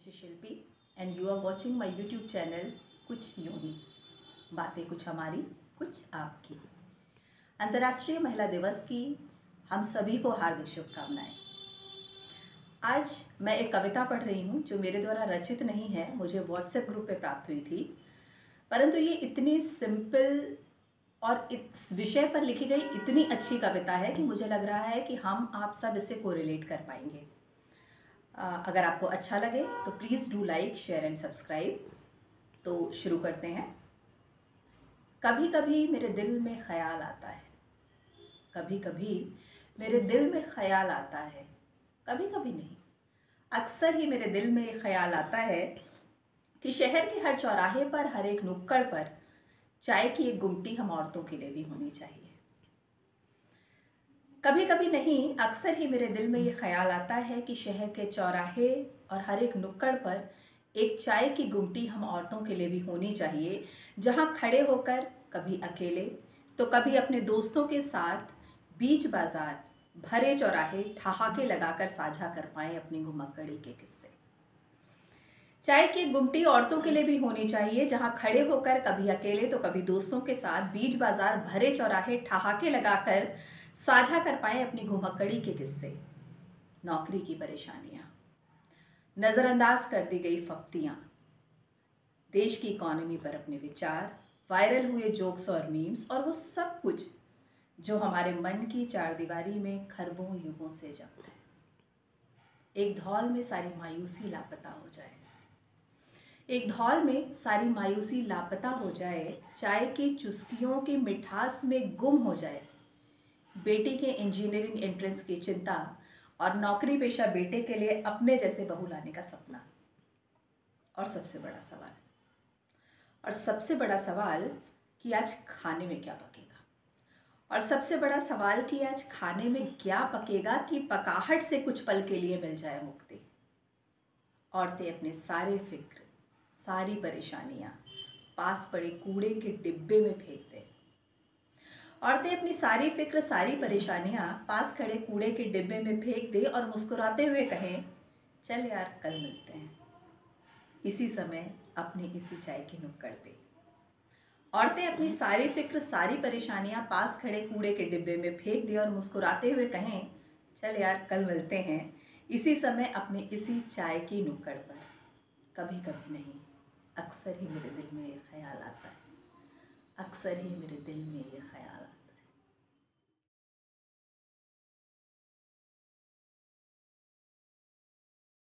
is Shilpi and you are watching my YouTube channel कुछ यूं ही बातें कुछ हमारी कुछ आपकी। अंतर्राष्ट्रीय महिला दिवस की हम सभी को हार्दिक शुभकामनाएं। आज मैं एक कविता पढ़ रही हूँ जो मेरे द्वारा रचित नहीं है, मुझे व्हाट्सएप ग्रुप पे प्राप्त हुई थी, परंतु ये इतनी सिंपल और इस विषय पर लिखी गई इतनी अच्छी कविता है कि मुझे लग रहा है कि हम आप सब इससे कोरिलेट कर पाएंगे। अगर आपको अच्छा लगे तो please do like, share and subscribe. तो शुरू करते हैं। कभी कभी मेरे दिल में ख्याल आता है, कभी कभी मेरे दिल में ख्याल आता है, कभी कभी नहीं, अक्सर ही मेरे दिल में ख्याल आता है कि शहर के हर चौराहे पर, हर एक नुक्कड़ पर चाय की एक गुमटी हम औरतों के लिए भी होनी चाहिए। कभी कभी नहीं, अक्सर ही मेरे दिल में ये ख्याल आता है कि शहर के चौराहे और हर एक नुक्कड़ पर एक चाय की गुमटी हम औरतों के लिए भी होनी चाहिए, जहाँ खड़े होकर कभी अकेले तो कभी अपने दोस्तों के साथ बीच बाजार भरे चौराहे ठहाके लगाकर साझा कर पाएं अपनी घुमक्कड़ी के किस्से। चाय की गुमटी औरतों के लिए भी होनी चाहिए, जहां खड़े होकर कभी अकेले तो कभी दोस्तों के साथ बीच बाजार भरे चौराहे ठहाके लगाकर साझा कर पाएं अपनी घुमक्कड़ी के किस्से। नौकरी की परेशानियां, नज़रअंदाज कर दी गई फप्तियां, देश की इकॉनमी पर अपने विचार, वायरल हुए जोक्स और मीम्स और वो सब कुछ जो हमारे मन की चारदीवारी में खरबों युगों से जब्त है। एक धौल में सारी मायूसी लापता हो जाए, एक धौल में सारी मायूसी लापता हो जाए, चाय की चुस्कियों की मिठास में गुम हो जाए, बेटी के इंजीनियरिंग एंट्रेंस की चिंता और नौकरी पेशा बेटे के लिए अपने जैसे बहू लाने का सपना। और सबसे बड़ा सवाल कि आज खाने में क्या पकेगा, और सबसे बड़ा सवाल कि आज खाने में क्या पकेगा कि पकाहट से कुछ पल के लिए मिल जाए मुक्ति। औरतें अपने सारे फिक्र, सारी परेशानियां पास पड़े कूड़े के डिब्बे में फेंक दें। औरतें अपनी सारी फिक्र, सारी परेशानियां पास खड़े कूड़े के डिब्बे में फेंक दें और मुस्कुराते हुए कहें, चल यार कल मिलते हैं, इसी समय अपनी इसी चाय की नुक्कड़ पे। औरतें अपनी सारी फिक्र, सारी परेशानियां पास खड़े कूड़े के डिब्बे में फेंक दें और मुस्कुराते हुए कहें, चल यार कल मिलते हैं, इसी समय अपनी इसी चाय की नुक्कड़ पर। कभी कभी नहीं, अक्सर ही मेरे दिल में ये ख्याल आता है, अक्सर ही मेरे दिल में ये ख्याल